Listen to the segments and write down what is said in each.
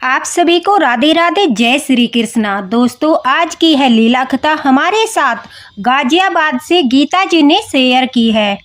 आप सभी को राधे राधे, जय श्री कृष्णा। दोस्तों, आज की है लीला कथा हमारे साथ गाजियाबाद से गीता जी ने शेयर की है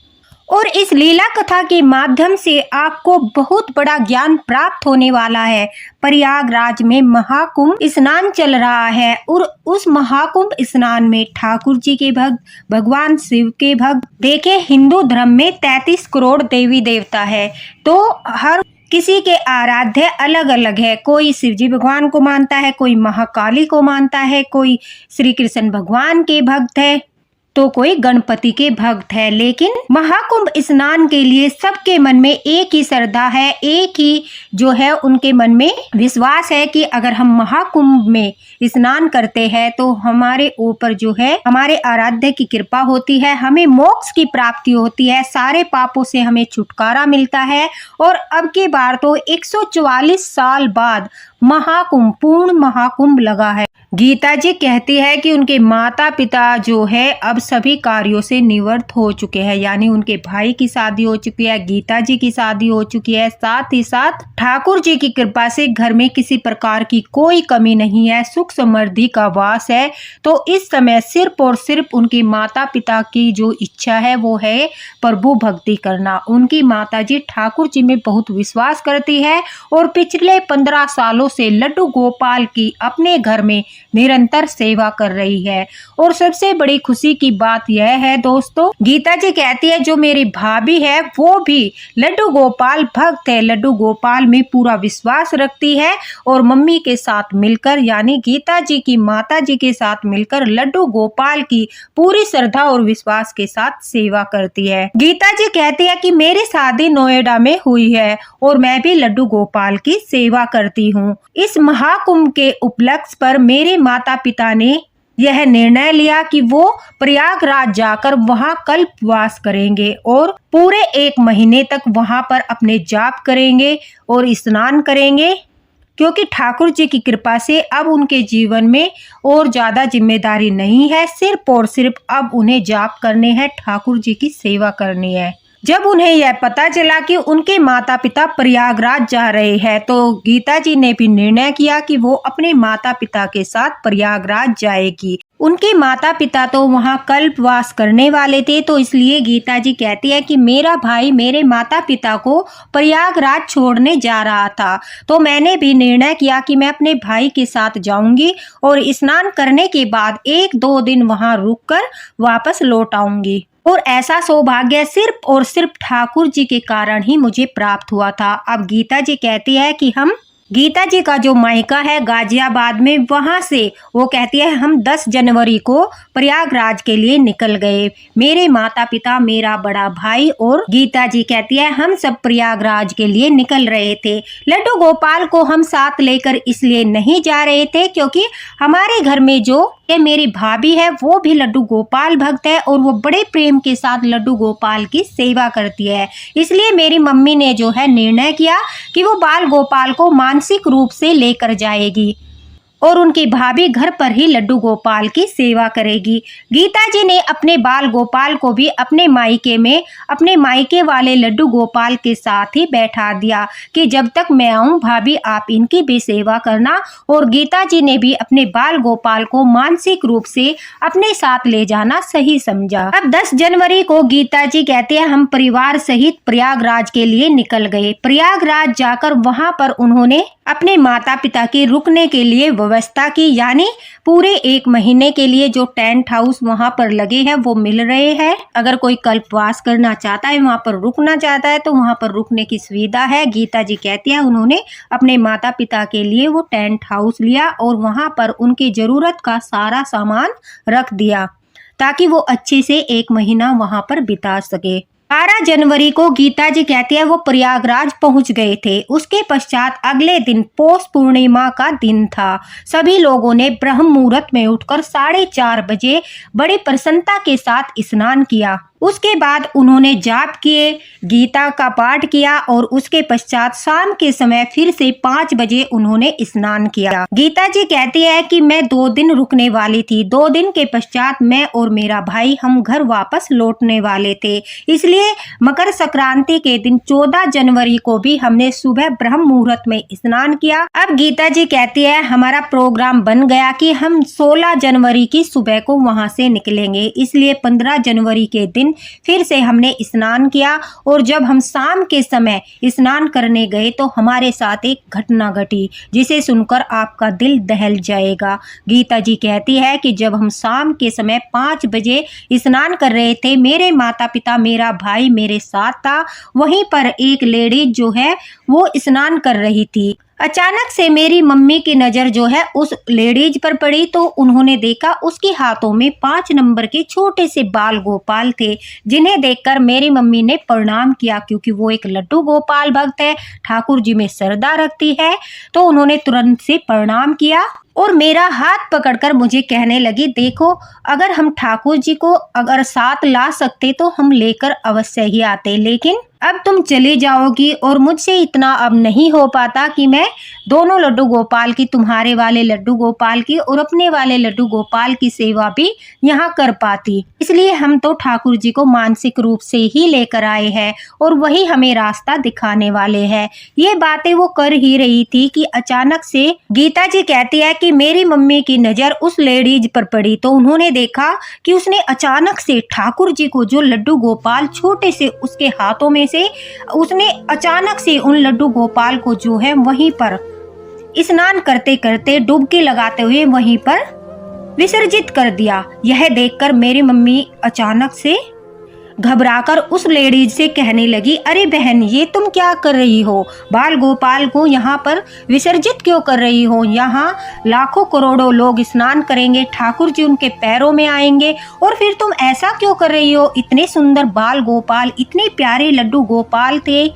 और इस लीला कथा के माध्यम से आपको बहुत बड़ा ज्ञान प्राप्त होने वाला है। प्रयागराज में महाकुंभ स्नान चल रहा है और उस महाकुंभ स्नान में ठाकुर जी के भक्त, भगवान शिव के भक्त, देखे हिंदू धर्म में 33 करोड़ देवी देवता है, तो हर किसी के आराध्य अलग अलग है। कोई शिवजी भगवान को मानता है, कोई महाकाली को मानता है, कोई श्री कृष्ण भगवान के भक्त है, तो कोई गणपति के भक्त है। लेकिन महाकुंभ स्नान के लिए सबके मन में एक ही श्रद्धा है, एक ही जो है उनके मन में विश्वास है कि अगर हम महाकुंभ में स्नान करते हैं तो हमारे ऊपर जो है हमारे आराध्य की कृपा होती है, हमें मोक्ष की प्राप्ति होती है, सारे पापों से हमें छुटकारा मिलता है। और अब की बार तो 144 साल बाद महाकुंभ, पूर्ण महाकुंभ लगा है। गीता जी कहती है कि उनके माता पिता जो है अब सभी कार्यों से निवृत्त हो चुके हैं, यानी उनके भाई की शादी हो चुकी है, गीता जी की शादी हो चुकी है, साथ ही साथ ठाकुर जी की कृपा से घर में किसी प्रकार की कोई कमी नहीं है, सुख समृद्धि का वास है। तो इस समय सिर्फ और सिर्फ उनके माता पिता की जो इच्छा है वो है प्रभु भक्ति करना। उनकी माता जी ठाकुर जी में बहुत विश्वास करती है और पिछले 15 सालों से लड्डू गोपाल की अपने घर में निरंतर सेवा कर रही है। और सबसे बड़ी खुशी की बात यह है दोस्तों, गीता जी कहती है जो मेरी भाभी है वो भी लड्डू गोपाल भक्त है, लड्डू गोपाल में पूरा विश्वास रखती है और मम्मी के साथ मिलकर, यानी गीता जी की माता जी के साथ मिलकर लड्डू गोपाल की पूरी श्रद्धा और विश्वास के साथ सेवा करती है। गीता जी कहती है कि मेरी शादी नोएडा में हुई है और मैं भी लड्डू गोपाल की सेवा करती हूँ। इस महाकुंभ के उपलक्ष्य पर मेरे माता पिता ने यह निर्णय लिया कि वो प्रयागराज जाकर वहां कल्पवास करेंगे और पूरे 1 महीने तक वहां पर अपने जाप करेंगे और स्नान करेंगे, क्योंकि ठाकुर जी की कृपा से अब उनके जीवन में और ज्यादा जिम्मेदारी नहीं है, सिर्फ और सिर्फ अब उन्हें जाप करने हैं, ठाकुर जी की सेवा करनी है। जब उन्हें यह पता चला कि उनके माता पिता प्रयागराज जा रहे हैं तो गीता जी ने भी निर्णय किया कि वो अपने माता पिता के साथ प्रयागराज जाएगी। उनके माता पिता तो वहां कल्पवास करने वाले थे, तो इसलिए गीता जी कहती है कि मेरा भाई मेरे माता पिता को प्रयागराज छोड़ने जा रहा था, तो मैंने भी निर्णय किया कि मैं अपने भाई के साथ जाऊंगी और स्नान करने के बाद 1-2 दिन वहां रुककर वापस लौट आऊंगी। और ऐसा सौभाग्य सिर्फ और सिर्फ ठाकुर जी के कारण ही मुझे प्राप्त हुआ था। अब गीता जी कहती है कि गीता जी का जो मायका है गाजियाबाद में, वहां से वो कहती है हम 10 जनवरी को प्रयागराज के लिए निकल गए, मेरे माता पिता, मेरा बड़ा भाई और गीता जी कहती है हम सब प्रयागराज के लिए निकल रहे थे। लड्डू गोपाल को हम साथ लेकर इसलिए नहीं जा रहे थे क्योंकि हमारे घर में जो मेरी भाभी है वो भी लड्डू गोपाल भक्त है और वो बड़े प्रेम के साथ लड्डू गोपाल की सेवा करती है। इसलिए मेरी मम्मी ने जो है निर्णय किया कि वो बाल गोपाल को मानसिक रूप से लेकर जाएगी और उनकी भाभी घर पर ही लड्डू गोपाल की सेवा करेगी। गीता जी ने अपने बाल गोपाल को भी अपने मायके में अपने मायके वाले लड्डू गोपाल के साथ ही बैठा दिया कि जब तक मैं आऊं भाभी आप इनकी भी सेवा करना। और गीता जी ने भी अपने बाल गोपाल को मानसिक रूप से अपने साथ ले जाना सही समझा। अब 10 जनवरी को गीता जी कहते हैं हम परिवार सहित प्रयागराज के लिए निकल गए। प्रयागराज जाकर वहां पर उन्होंने अपने माता पिता के रुकने के लिए व्यवस्था की, यानी पूरे 1 महीने के लिए जो टेंट हाउस वहां पर लगे हैं वो मिल रहे हैं। अगर कोई कल्पवास करना चाहता है, वहां पर रुकना चाहता है, तो वहां पर रुकने की सुविधा है। गीता जी कहती है उन्होंने अपने माता पिता के लिए वो टेंट हाउस लिया और वहां पर उनकी जरूरत का सारा सामान रख दिया ताकि वो अच्छे से 1 महीना वहां पर बिता सके। 12 जनवरी को गीता जी कहती है वो प्रयागराज पहुंच गए थे। उसके पश्चात अगले दिन पौष पूर्णिमा का दिन था। सभी लोगों ने ब्रह्म मुहूर्त में उठकर 4:30 बजे बड़ी प्रसन्नता के साथ स्नान किया उसके बाद उन्होंने जाप किए, गीता का पाठ किया और उसके पश्चात शाम के समय फिर से 5 बजे उन्होंने स्नान किया। गीता जी कहती है कि मैं 2 दिन रुकने वाली थी। 2 दिन के पश्चात मैं और मेरा भाई हम घर वापस लौटने वाले थे, इसलिए मकर संक्रांति के दिन 14 जनवरी को भी हमने सुबह ब्रह्म मुहूर्त में स्नान किया। अब गीता जी कहती है हमारा प्रोग्राम बन गया कि हम 16 जनवरी की सुबह को वहां से निकलेंगे, इसलिए 15 जनवरी के दिन फिर से हमने स्नान किया और जब हम शाम के समय स्नान करने गए तो हमारे साथ एक घटना घटी जिसे सुनकर आपका दिल दहल जाएगा। गीता जी कहती है कि जब हम शाम के समय 5 बजे स्नान कर रहे थे, मेरे माता पिता, मेरा भाई मेरे साथ था। वहीं पर एक लेडीज जो है वो स्नान कर रही थी। अचानक से मेरी मम्मी की नज़र जो है उस लेडीज पर पड़ी तो उन्होंने देखा उसके हाथों में 5 नंबर के छोटे से बाल गोपाल थे, जिन्हें देखकर मेरी मम्मी ने प्रणाम किया क्योंकि वो एक लड्डू गोपाल भक्त है, ठाकुर जी में श्रद्धा रखती है। तो उन्होंने तुरंत से प्रणाम किया और मेरा हाथ पकड़कर मुझे कहने लगी, देखो अगर हम ठाकुर जी को अगर साथ ला सकते तो हम लेकर अवश्य ही आते, लेकिन अब तुम चली जाओगी और मुझसे इतना अब नहीं हो पाता कि मैं दोनों लड्डू गोपाल की, तुम्हारे वाले लड्डू गोपाल की और अपने वाले लड्डू गोपाल की सेवा भी यहाँ कर पाती। इसलिए हम तो ठाकुर जी को मानसिक रूप से ही लेकर आए हैं और वही हमें रास्ता दिखाने वाले हैं। ये बातें वो कर ही रही थी कि अचानक से गीता जी कहती है कि मेरी मम्मी की नज़र उस लेडीज पर पड़ी तो उन्होंने देखा कि उसने अचानक से ठाकुर जी को जो लड्डू गोपाल छोटे से उसके हाथों में से उसने अचानक से उन लड्डू गोपाल को जो है वहीं पर स्नान करते करते डुबकी लगाते हुए वहीं पर विसर्जित कर दिया। यह देखकर मेरी मम्मी अचानक से घबराकर उस लेडीज से कहने लगी, अरे बहन ये तुम क्या कर रही हो, बाल गोपाल को यहाँ पर विसर्जित क्यों कर रही हो? यहाँ लाखों करोड़ों लोग स्नान करेंगे, ठाकुर जी उनके पैरों में आएंगे और फिर तुम ऐसा क्यों कर रही हो? इतने सुंदर बाल गोपाल, इतने प्यारे लड्डू गोपाल थे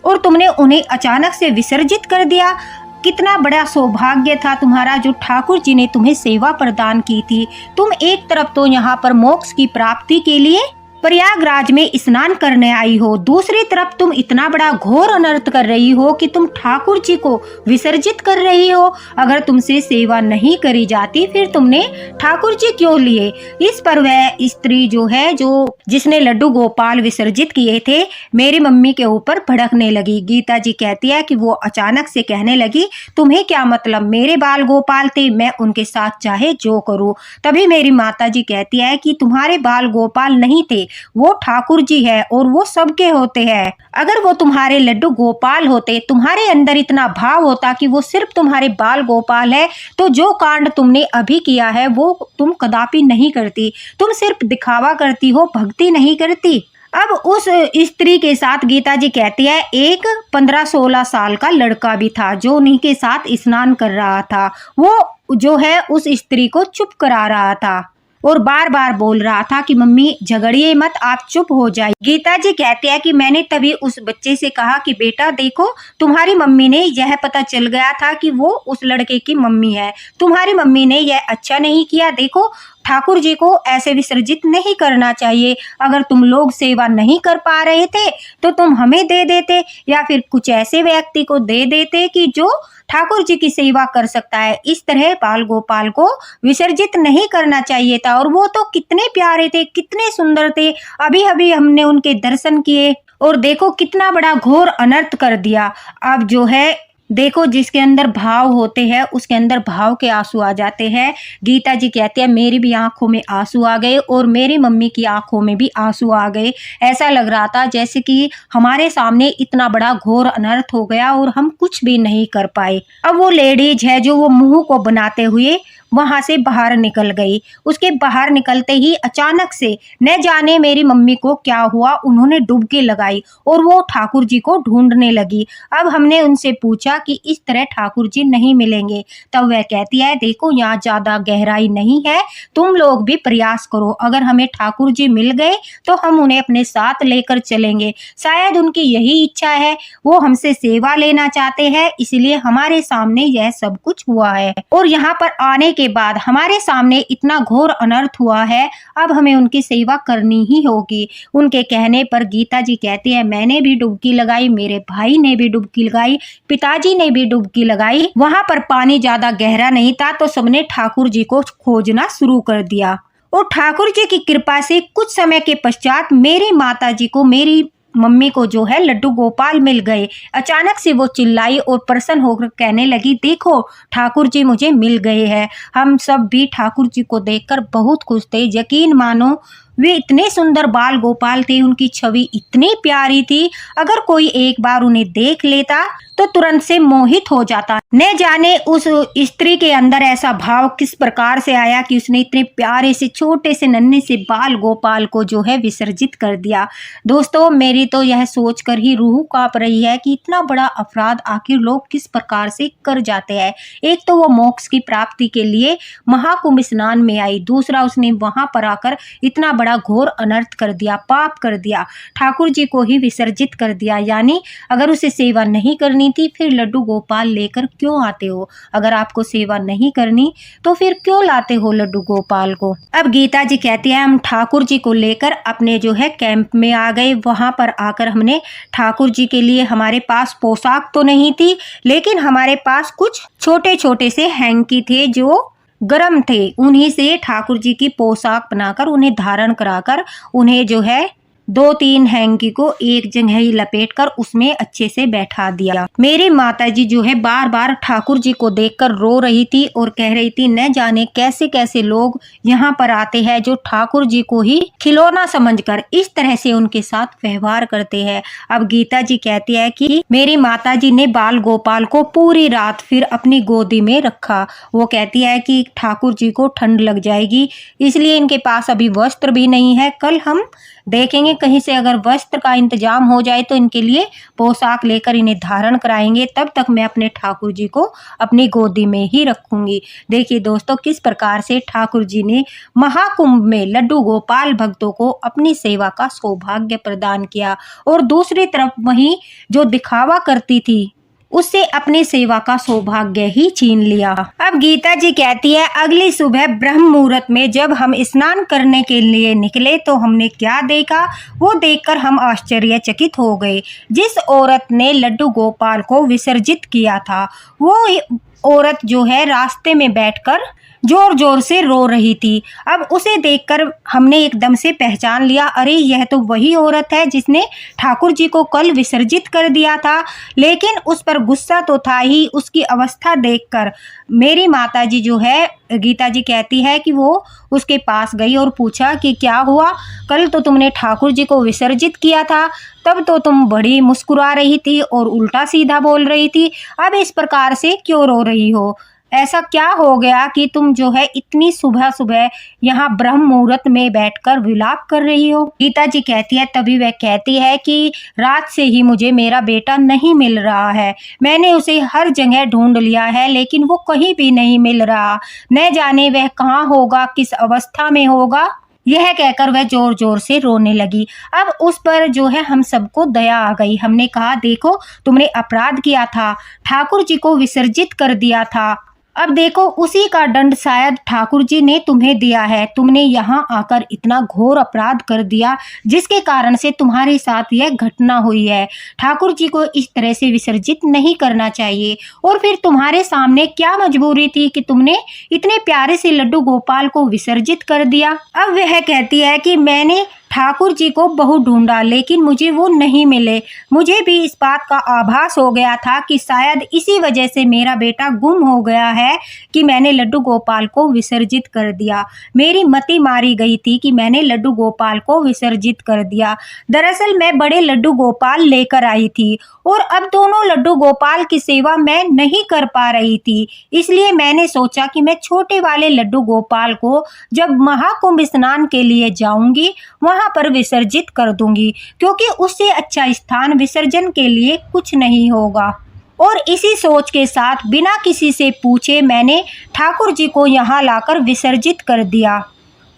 और तुमने उन्हें अचानक से विसर्जित कर दिया। कितना बड़ा सौभाग्य था तुम्हारा जो ठाकुर जी ने तुम्हें सेवा प्रदान की थी। तुम एक तरफ तो यहाँ पर मोक्ष की प्राप्ति के लिए प्रयागराज में स्नान करने आई हो, दूसरी तरफ तुम इतना बड़ा घोर अनर्थ कर रही हो कि तुम ठाकुर जी को विसर्जित कर रही हो। अगर तुमसे सेवा नहीं करी जाती फिर तुमने ठाकुर जी क्यों लिए? इस पर वह स्त्री जो है जो जिसने लड्डू गोपाल विसर्जित किए थे मेरी मम्मी के ऊपर भड़कने लगी। गीता जी कहती है कि वो अचानक से कहने लगी, तुम्हें क्या मतलब, मेरे बाल गोपाल थे, मैं उनके साथ चाहे जो करूं। तभी मेरी माता जी कहती है कि तुम्हारे बाल गोपाल नहीं थे, वो ठाकुर जी है और वो सबके होते हैं। अगर वो तुम्हारे लड्डू गोपाल होते, तुम्हारे अंदर इतना भाव होता कि वो सिर्फ तुम्हारे बाल गोपाल है, तो जो कांड तुमने अभी किया है वो तुम कदापि नहीं करती। तुम सिर्फ दिखावा करती हो, भक्ति नहीं करती। अब उस स्त्री के साथ गीता जी कहती है एक 15-16 साल का लड़का भी था जो उन्हीं के साथ स्नान कर रहा था। वो जो है उस स्त्री को चुप करा रहा था और बार बार बोल रहा था कि मम्मी झगड़िए मत, आप चुप हो जाइए। गीता जी कहती है कि मैंने तभी उस बच्चे से कहा कि बेटा देखो, तुम्हारी मम्मी ने यह पता चल गया था कि वो उस लड़के की मम्मी है, तुम्हारी मम्मी ने यह अच्छा नहीं किया। देखो ठाकुर जी को ऐसे विसर्जित नहीं करना चाहिए। अगर तुम लोग सेवा नहीं कर पा रहे थे तो तुम हमें दे देते या फिर कुछ ऐसे व्यक्ति को दे देते कि जो ठाकुर जी की सेवा कर सकता है। इस तरह बाल गोपाल को विसर्जित नहीं करना चाहिए था। और वो तो कितने प्यारे थे, कितने सुंदर थे, अभी अभी हमने उनके दर्शन किए और देखो कितना बड़ा घोर अनर्थ कर दिया। अब जो है देखो जिसके अंदर भाव होते हैं उसके अंदर भाव के आंसू आ जाते हैं। गीता जी कहते हैं मेरी भी आंखों में आंसू आ गए और मेरी मम्मी की आंखों में भी आंसू आ गए। ऐसा लग रहा था जैसे कि हमारे सामने इतना बड़ा घोर अनर्थ हो गया और हम कुछ भी नहीं कर पाए। अब वो लेडीज है जो वो मुंह को बनाते हुए वहां से बाहर निकल गई। उसके बाहर निकलते ही अचानक से न जाने मेरी मम्मी को क्या हुआ, उन्होंने डुबकी लगाई और वो ठाकुर जी को ढूंढने लगी। अब हमने उनसे पूछा कि इस तरह ठाकुर जी नहीं मिलेंगे। तब वह कहती है देखो यहाँ ज्यादा गहराई नहीं है, तुम लोग भी प्रयास करो, अगर हमें ठाकुर जी मिल गए तो हम उन्हें अपने साथ लेकर चलेंगे। शायद उनकी यही इच्छा है, वो हमसे सेवा लेना चाहते हैं, इसलिए हमारे सामने यह सब कुछ हुआ है। और यहाँ पर आने के बाद हमारे सामने इतना घोर अनर्थ हुआ है, अब हमें उनकी सेवा करनी ही होगी। उनके कहने पर गीता जी कहती है, मैंने भी डुबकी लगाई, मेरे भाई ने भी डुबकी लगाई, पिताजी ने भी डुबकी लगाई। वहां पर पानी ज्यादा गहरा नहीं था तो सबने ठाकुर जी को खोजना शुरू कर दिया और ठाकुर जी की कृपा से कुछ समय के पश्चात मेरी माता जी को, मेरी मम्मी को जो है लड्डू गोपाल मिल गए। अचानक से वो चिल्लाई और प्रसन्न होकर कहने लगी, देखो ठाकुर जी मुझे मिल गए हैं। हम सब भी ठाकुर जी को देखकर बहुत खुश थे। यकीन मानो वे इतने सुंदर बाल गोपाल थे, उनकी छवि इतनी प्यारी थी, अगर कोई एक बार उन्हें देख लेता तो तुरंत से मोहित हो जाता। न जाने उस स्त्री के अंदर ऐसा भाव किस प्रकार से आया कि उसने इतने प्यारे से छोटे से नन्हे से बाल गोपाल को जो है विसर्जित कर दिया। दोस्तों, मेरी तो यह सोचकर ही रूह कांप रही है कि इतना बड़ा अपराध आखिर लोग किस प्रकार से कर जाते हैं। एक तो वो मोक्ष की प्राप्ति के लिए महाकुंभ स्नान में आई, दूसरा उसने वहां पर आकर इतना बड़ा घोर अनर्थ कर दिया, पाप कर दिया, ठाकुर जी को ही विसर्जित कर दिया। यानी अगर उसे सेवा नहीं करनी थी फिर लड्डू गोपाल लेकर क्यों आते हो? अगर आपको सेवा नहीं करनी तो फिर क्यों लाते हो लड्डू गोपाल को? अब गीता जी कहती है, हम ठाकुर जी को लेकर अपने जो है कैंप में आ गए। वहां पर आकर हमने ठाकुर जी के लिए, हमारे पास पोशाक तो नहीं थी लेकिन हमारे पास कुछ छोटे छोटे से हैंकी थे जो गरम थे। उन्हीं से ठाकुर जी की पोशाक बनाकर उन्हें धारण कराकर उन्हें जो है 2-3 हैंकी को एक जगह ही लपेटकर उसमें अच्छे से बैठा दिया। मेरी माताजी जो है बार बार ठाकुर जी को देखकर रो रही थी और कह रही थी, न जाने कैसे कैसे लोग यहाँ पर आते हैं जो ठाकुर जी को ही खिलौना समझकर इस तरह से उनके साथ व्यवहार करते हैं। अब गीता जी कहती है कि मेरी माताजी ने बाल गोपाल को पूरी रात फिर अपनी गोदी में रखा। वो कहती है कि ठाकुर जी को ठंड लग जाएगी, इसलिए इनके पास अभी वस्त्र भी नहीं है। कल हम देखेंगे कहीं से अगर वस्त्र का इंतजाम हो जाए तो इनके लिए पोशाक लेकर इन्हें धारण कराएंगे। तब तक मैं अपने ठाकुर जी को अपनी गोदी में ही रखूंगी। देखिए दोस्तों, किस प्रकार से ठाकुर जी ने महाकुंभ में लड्डू गोपाल भक्तों को अपनी सेवा का सौभाग्य प्रदान किया और दूसरी तरफ वहीं जो दिखावा करती थी उससे अपनी सेवा का सौभाग्य ही छीन लिया। अब गीता जी कहती है, अगली सुबह ब्रह्म मुहूर्त में जब हम स्नान करने के लिए निकले तो हमने क्या देखा, वो देखकर हम आश्चर्यचकित हो गए। जिस औरत ने लड्डू गोपाल को विसर्जित किया था वो औरत जो है रास्ते में बैठकर जोर जोर से रो रही थी। अब उसे देखकर हमने एकदम से पहचान लिया, अरे यह तो वही औरत है जिसने ठाकुर जी को कल विसर्जित कर दिया था। लेकिन उस पर गुस्सा तो था ही। उसकी अवस्था देखकर मेरी माताजी जो है, गीता जी कहती है कि वो उसके पास गई और पूछा कि क्या हुआ, कल तो तुमने ठाकुर जी को विसर्जित किया था, तब तो तुम बड़ी मुस्कुरा रही थी और उल्टा सीधा बोल रही थी, अब इस प्रकार से क्यों रो रही हो? ऐसा क्या हो गया कि तुम जो है इतनी सुबह सुबह यहाँ ब्रह्म मुहूर्त में बैठकर विलाप कर रही हो? गीता जी कहती है, तभी वह कहती है कि रात से ही मुझे मेरा बेटा नहीं मिल रहा है। मैंने उसे हर जगह ढूंढ लिया है लेकिन वो कहीं भी नहीं मिल रहा। न जाने वह कहाँ होगा, किस अवस्था में होगा। यह कहकर वह जोर जोर से रोने लगी। अब उस पर जो है हम सबको दया आ गई। हमने कहा, देखो तुमने अपराध किया था, ठाकुर जी को विसर्जित कर दिया था, अब देखो उसी का दंड शायद ठाकुर जी ने तुम्हें दिया है। तुमने यहाँ आकर इतना घोर अपराध कर दिया जिसके कारण से तुम्हारे साथ यह घटना हुई है। ठाकुर जी को इस तरह से विसर्जित नहीं करना चाहिए। और फिर तुम्हारे सामने क्या मजबूरी थी कि तुमने इतने प्यारे से लड्डू गोपाल को विसर्जित कर दिया। अब वह कहती है कि मैंने ठाकुर जी को बहुत ढूंढा लेकिन मुझे वो नहीं मिले। मुझे भी इस बात का आभास हो गया था कि शायद इसी वजह से मेरा बेटा गुम हो गया है कि मैंने लड्डू गोपाल को विसर्जित कर दिया। मेरी मति मारी गई थी कि मैंने लड्डू गोपाल को विसर्जित कर दिया। दरअसल मैं बड़े लड्डू गोपाल लेकर आई थी और अब दोनों लड्डू गोपाल की सेवा मैं नहीं कर पा रही थी, इसलिए मैंने सोचा कि मैं छोटे वाले लड्डू गोपाल को जब महाकुंभ स्नान के लिए जाऊंगी वहां पर विसर्जित कर दूंगी, क्योंकि उससे अच्छा स्थान विसर्जन के लिए कुछ नहीं होगा। और इसी सोच के साथ बिना किसी से पूछे मैंने ठाकुर जी को यहाँ लाकर विसर्जित कर दिया।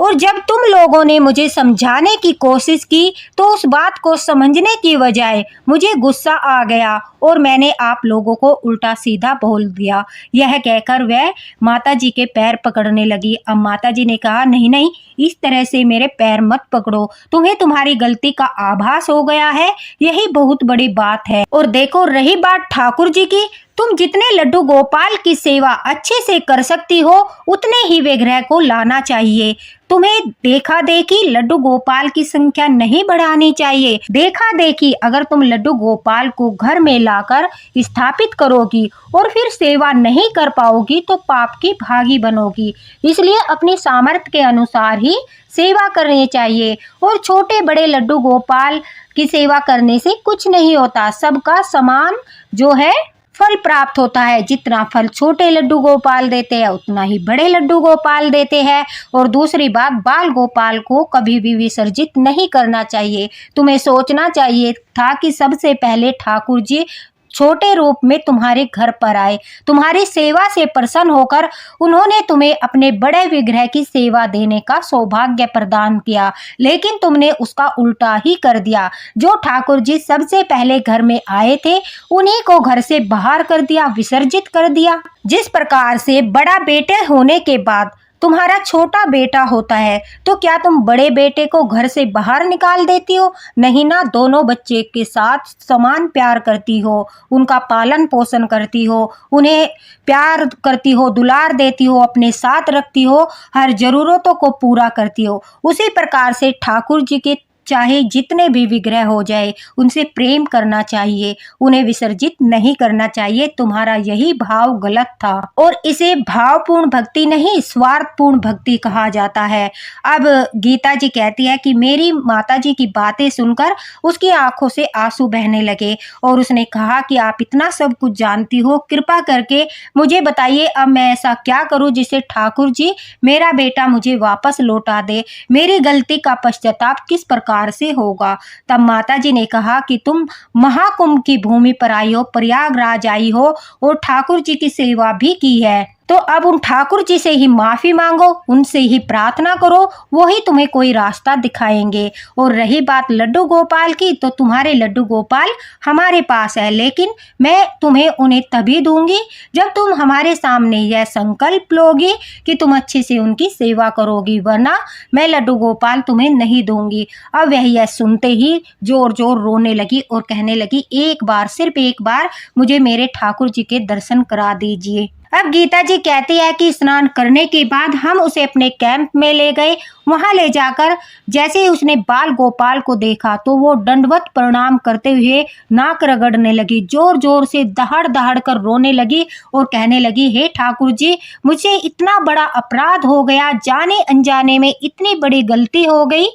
और जब तुम लोगों ने मुझे समझाने की कोशिश की तो उस बात को समझने की बजाय मुझे गुस्सा आ गया और मैंने आप लोगों को उल्टा सीधा बोल दिया। यह कहकर वह माताजी के पैर पकड़ने लगी। अब माताजी ने कहा, नहीं नहीं, इस तरह से मेरे पैर मत पकड़ो, तुम्हें तुम्हारी गलती का आभास हो गया है, यही बहुत बड़ी बात है। और देखो, रही बात ठाकुर जी की, तुम जितने लड्डू गोपाल की सेवा अच्छे से कर सकती हो उतने ही विग्रह को लाना चाहिए। तुम्हें देखा देखी लड्डू गोपाल की संख्या नहीं बढ़ानी चाहिए। देखा देखी अगर तुम लड्डू गोपाल को घर में लाकर स्थापित करोगी और फिर सेवा नहीं कर पाओगी तो पाप की भागी बनोगी। इसलिए अपनी सामर्थ्य के अनुसार ही सेवा करनी चाहिए। और छोटे बड़े लड्डू गोपाल की सेवा करने से कुछ नहीं होता, सबका समान जो है फल प्राप्त होता है। जितना फल छोटे लड्डू गोपाल देते हैं उतना ही बड़े लड्डू गोपाल देते हैं। और दूसरी बात, बाल गोपाल को कभी भी विसर्जित नहीं करना चाहिए। तुम्हें सोचना चाहिए था कि सबसे पहले ठाकुर जी छोटे रूप में तुम्हारे घर पर आए, तुम्हारी सेवा से प्रसन्न होकर उन्होंने तुम्हें अपने बड़े विग्रह की सेवा देने का सौभाग्य प्रदान किया, लेकिन तुमने उसका उल्टा ही कर दिया। जो ठाकुर जी सबसे पहले घर में आए थे उन्हीं को घर से बाहर कर दिया, विसर्जित कर दिया। जिस प्रकार से बड़ा बेटे होने के बाद तुम्हारा छोटा बेटा होता है तो क्या तुम बड़े बेटे को घर से बाहर निकाल देती हो? नहीं ना, दोनों बच्चे के साथ समान प्यार करती हो, उनका पालन पोषण करती हो, उन्हें प्यार करती हो, दुलार देती हो, अपने साथ रखती हो, हर जरूरतों को पूरा करती हो। उसी प्रकार से ठाकुर जी के चाहे जितने भी विग्रह हो जाए उनसे प्रेम करना चाहिए, उन्हें विसर्जित नहीं करना चाहिए। तुम्हारा यही भाव गलत था और इसे भावपूर्ण भक्ति नहीं, स्वार्थपूर्ण भक्ति कहा जाता है। अब गीता जी कहती है कि मेरी माता जी की बातें सुनकर उसकी आंखों से आंसू बहने लगे और उसने कहा कि आप इतना सब कुछ जानती हो, कृपा करके मुझे बताइए अब मैं ऐसा क्या करूं जिससे ठाकुर जी मेरा बेटा मुझे वापस लौटा दे, मेरी गलती का पश्चाताप किस प्रकार से होगा। तब माताजी ने कहा कि तुम महाकुंभ की भूमि पर आई हो, प्रयागराज आई हो और ठाकुर जी की सेवा भी की है, तो अब उन ठाकुर जी से ही माफी मांगो, उनसे ही प्रार्थना करो, वही तुम्हें कोई रास्ता दिखाएंगे। और रही बात लड्डू गोपाल की, तो तुम्हारे लड्डू गोपाल हमारे पास है, लेकिन मैं तुम्हें उन्हें तभी दूंगी जब तुम हमारे सामने यह संकल्प लोगी कि तुम अच्छे से उनकी सेवा करोगी, वरना मैं लड्डू गोपाल तुम्हें नहीं दूंगी। अब वह यह सुनते ही जोर जोर रोने लगी और कहने लगी, एक बार, सिर्फ एक बार मुझे मेरे ठाकुर जी के दर्शन करा दीजिए। अब गीता जी कहती है कि स्नान करने के बाद हम उसे अपने कैंप में ले गए। वहां ले जाकर जैसे ही उसने बाल गोपाल को देखा तो वो दंडवत प्रणाम करते हुए नाक रगड़ने लगी, जोर जोर से दहाड़ दहाड़ कर रोने लगी और कहने लगी, हे ठाकुर जी, मुझे इतना बड़ा अपराध हो गया, जाने अनजाने में इतनी बड़ी गलती हो गई,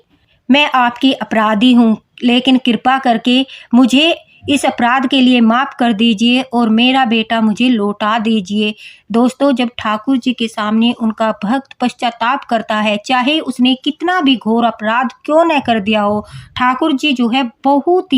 मैं आपकी अपराधी हूँ, लेकिन कृपा करके मुझे इस अपराध के लिए माफ़ कर दीजिए और मेरा बेटा मुझे लौटा दीजिए। दोस्तों, जब ठाकुर जी के सामने उनका भक्त पश्चाताप करता है, चाहे उसने कितना भी घोर अपराध क्यों न कर दिया हो, ठाकुर जी जो है बहुत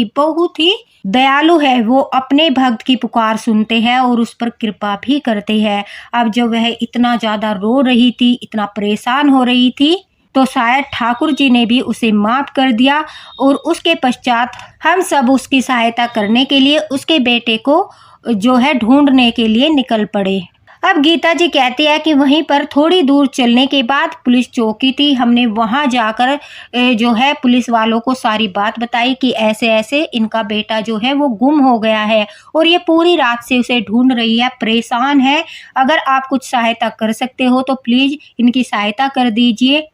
ही दयालु है। वो अपने भक्त की पुकार सुनते हैं और उस पर कृपा भी करते हैं। अब जब वह इतना ज़्यादा रो रही थी, इतना परेशान हो रही थी, तो शायद ठाकुर जी ने भी उसे माफ़ कर दिया और उसके पश्चात हम सब उसकी सहायता करने के लिए उसके बेटे को जो है ढूंढने के लिए निकल पड़े। अब गीता जी कहती है कि वहीं पर थोड़ी दूर चलने के बाद पुलिस चौकी थी। हमने वहां जाकर जो है पुलिस वालों को सारी बात बताई कि ऐसे ऐसे इनका बेटा जो है वो गुम हो गया है और ये पूरी रात से उसे ढूंढ रही है, परेशान है। अगर आप कुछ सहायता कर सकते हो तो प्लीज़ इनकी सहायता कर दीजिए।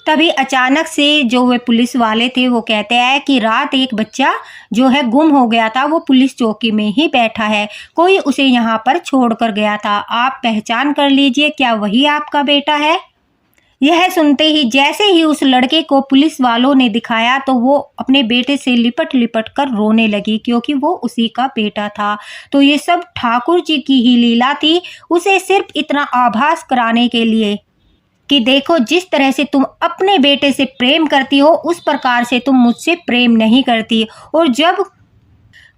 तभी अचानक से जो वे पुलिस वाले थे वो कहते हैं कि रात एक बच्चा जो है गुम हो गया था, वो पुलिस चौकी में ही बैठा है, कोई उसे यहाँ पर छोड़ कर गया था, आप पहचान कर लीजिए, क्या वही आपका बेटा है? यह सुनते ही जैसे ही उस लड़के को पुलिस वालों ने दिखाया तो वो अपने बेटे से लिपट लिपट कर रोने लगी, क्योंकि वो उसी का बेटा था। तो ये सब ठाकुर जी की ही लीला थी, उसे सिर्फ इतना आभास कराने के लिए कि देखो, जिस तरह से तुम अपने बेटे से प्रेम करती हो उस प्रकार से तुम मुझसे प्रेम नहीं करती। और जब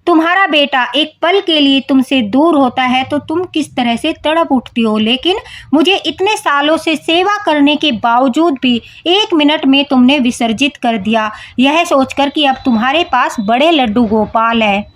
तुम्हारा बेटा एक पल के लिए तुमसे दूर होता है तो तुम किस तरह से तड़प उठती हो, लेकिन मुझे इतने सालों से सेवा करने के बावजूद भी 1 मिनट में तुमने विसर्जित कर दिया, यह सोचकर कि अब तुम्हारे पास बड़े लड्डू गोपाल है।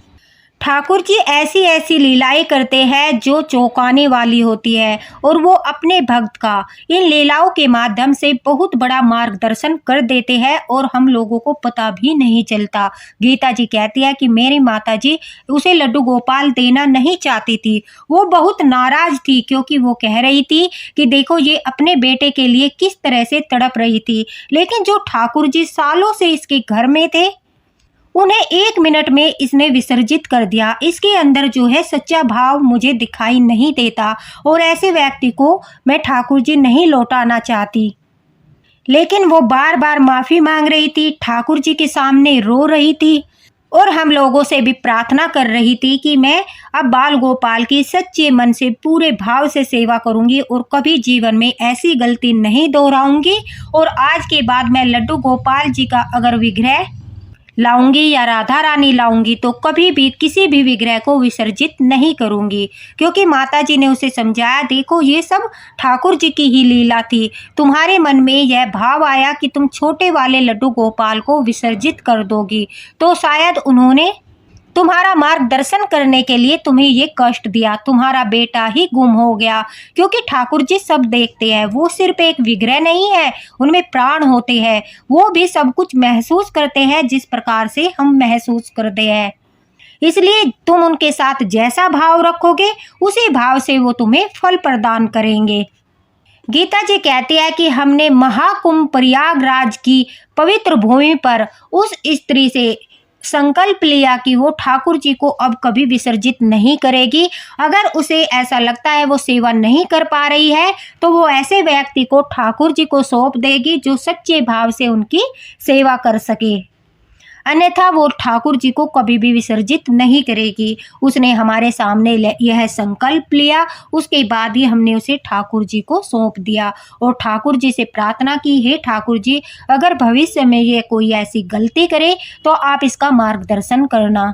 ठाकुर जी ऐसी ऐसी लीलाएं करते हैं जो चौंकाने वाली होती है और वो अपने भक्त का इन लीलाओं के माध्यम से बहुत बड़ा मार्गदर्शन कर देते हैं और हम लोगों को पता भी नहीं चलता। गीता जी कहती है कि मेरी माता जी उसे लड्डू गोपाल देना नहीं चाहती थी, वो बहुत नाराज थी क्योंकि वो कह रही थी कि देखो ये अपने बेटे के लिए किस तरह से तड़प रही थी, लेकिन जो ठाकुर जी सालों से इसके घर में थे उन्हें 1 मिनट में इसने विसर्जित कर दिया। इसके अंदर जो है सच्चा भाव मुझे दिखाई नहीं देता और ऐसे व्यक्ति को मैं ठाकुर जी नहीं लौटाना चाहती। लेकिन वो बार बार माफ़ी मांग रही थी, ठाकुर जी के सामने रो रही थी और हम लोगों से भी प्रार्थना कर रही थी कि मैं अब बाल गोपाल की सच्चे मन से पूरे भाव से सेवा करूंगी और कभी जीवन में ऐसी गलती नहीं दोहराऊंगी और आज के बाद मैं लड्डू गोपाल जी का अगर विग्रह लाऊंगी या राधा रानी लाऊंगी तो कभी भी किसी भी विग्रह को विसर्जित नहीं करूंगी, क्योंकि माता जी ने उसे समझाया देखो ये सब ठाकुर जी की ही लीला थी, तुम्हारे मन में यह भाव आया कि तुम छोटे वाले लड्डू गोपाल को विसर्जित कर दोगी तो शायद उन्होंने तुम्हारा मार्गदर्शन करने के लिए तुम्हें ये कष्ट दिया, तुम्हारा बेटा ही गुम हो गया। क्योंकि ठाकुर जी सब देखते हैं, वो सिर्फ एक विग्रह नहीं है, उनमें प्राण होते हैं, वो भी सब कुछ महसूस करते हैं जिस प्रकार से हम महसूस करते हैं। इसलिए तुम उनके साथ जैसा भाव रखोगे उसी भाव से वो तुम्हें फल प्रदान करेंगे। गीता जी कहती है कि हमने महाकुंभ प्रयागराज की पवित्र भूमि पर उस स्त्री से संकल्प लिया कि वो ठाकुर जी को अब कभी विसर्जित नहीं करेगी। अगर उसे ऐसा लगता है वो सेवा नहीं कर पा रही है तो वो ऐसे व्यक्ति को ठाकुर जी को सौंप देगी जो सच्चे भाव से उनकी सेवा कर सके, अन्यथा वो ठाकुर जी को कभी भी विसर्जित नहीं करेगी। उसने हमारे सामने यह संकल्प लिया, उसके बाद ही हमने उसे ठाकुर जी को सौंप दिया और ठाकुर जी से प्रार्थना की, हे ठाकुर जी अगर भविष्य में ये कोई ऐसी गलती करे तो आप इसका मार्गदर्शन करना,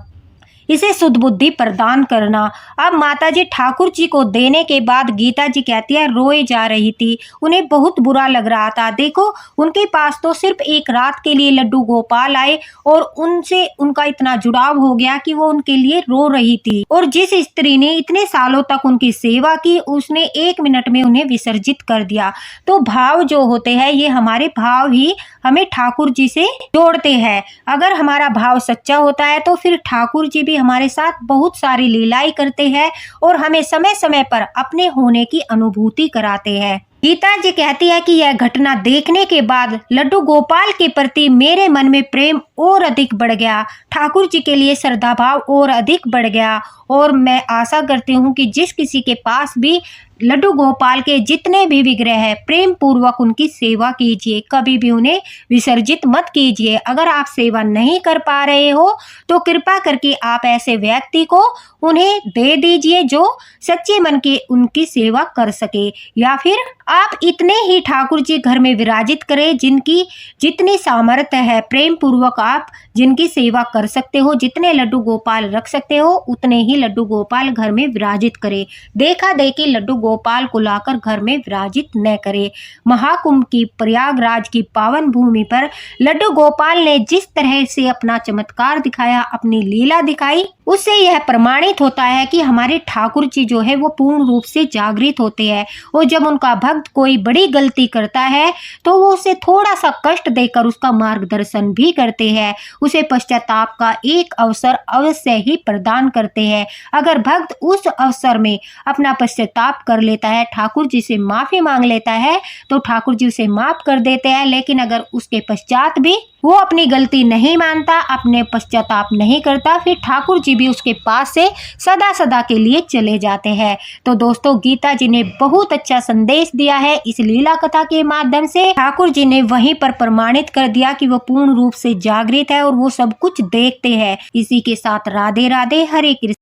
इसे शुद्ध बुद्धि प्रदान करना। अब माताजी ठाकुर जी को देने के बाद गीता जी कहती है रोए जा रही थी, उन्हें बहुत बुरा लग रहा था। देखो उनके पास तो सिर्फ एक रात के लिए लड्डू गोपाल आए और उनसे उनका इतना जुड़ाव हो गया कि वो उनके लिए रो रही थी और जिस स्त्री ने इतने सालों तक उनकी सेवा की उसने 1 मिनट में उन्हें विसर्जित कर दिया। तो भाव जो होते हैं ये हमारे भाव ही हमें ठाकुर जी से जोड़ते हैं। अगर हमारा भाव सच्चा होता है तो फिर ठाकुर जी भी हमारे साथ बहुत सारी लीलाएं करते हैं और हमें समय समय पर अपने होने की अनुभूति कराते हैं। गीता जी कहती है कि यह घटना देखने के बाद लड्डू गोपाल के प्रति मेरे मन में प्रेम और अधिक बढ़ गया, ठाकुर जी के लिए श्रद्धा भाव और अधिक बढ़ गया और मैं आशा करती हूँ कि जिस किसी के पास भी लड्डू गोपाल के जितने भी विग्रह है प्रेम पूर्वक उनकी सेवा कीजिए, कभी भी उन्हें विसर्जित मत कीजिए। अगर आप सेवा नहीं कर पा रहे हो तो कृपा करके आप ऐसे व्यक्ति को उन्हें दे दीजिए जो सच्चे मन की उनकी सेवा कर सके, या फिर आप इतने ही ठाकुर जी घर में विराजित करें जिनकी जितनी सामर्थ्य है, प्रेम पूर्वक आप जिनकी सेवा कर सकते हो, जितने लड्डू गोपाल रख सकते हो उतने ही लड्डू गोपाल घर में विराजित करें। देखा देखी लड्डू गोपाल को लाकर घर में विराजित न करे। महाकुंभ की प्रयागराज की पावन भूमि पर लड्डू गोपाल ने जिस तरह से अपना चमत्कार दिखाया, अपनी लीला दिखाई, उससे यह प्रमाणित होता है कि हमारे ठाकुर जी जो है वो पूर्ण रूप से जागृत होते हैं और जब उनका भक्त कोई बड़ी गलती करता है तो वो उसे थोड़ा सा कष्ट देकर उसका मार्गदर्शन भी करते हैं, उसे पश्चाताप का एक अवसर अवश्य ही प्रदान करते हैं। अगर भक्त उस अवसर में अपना पश्चाताप कर लेता है, ठाकुर जी से माफी मांग लेता है तो ठाकुर जी उसे माफ कर देते हैं। लेकिन अगर उसके पश्चात भी वो अपनी गलती नहीं मानता, अपने पश्चाताप नहीं करता, फिर ठाकुर जी भी उसके पास से सदा सदा के लिए चले जाते हैं। तो दोस्तों गीता जी ने बहुत अच्छा संदेश दिया है इस लीला कथा के माध्यम से। ठाकुर जी ने वहीं पर प्रमाणित कर दिया कि वो पूर्ण रूप से जागृत है और वो सब कुछ देखते हैं। इसी के साथ राधे राधे, हरे कृष्ण।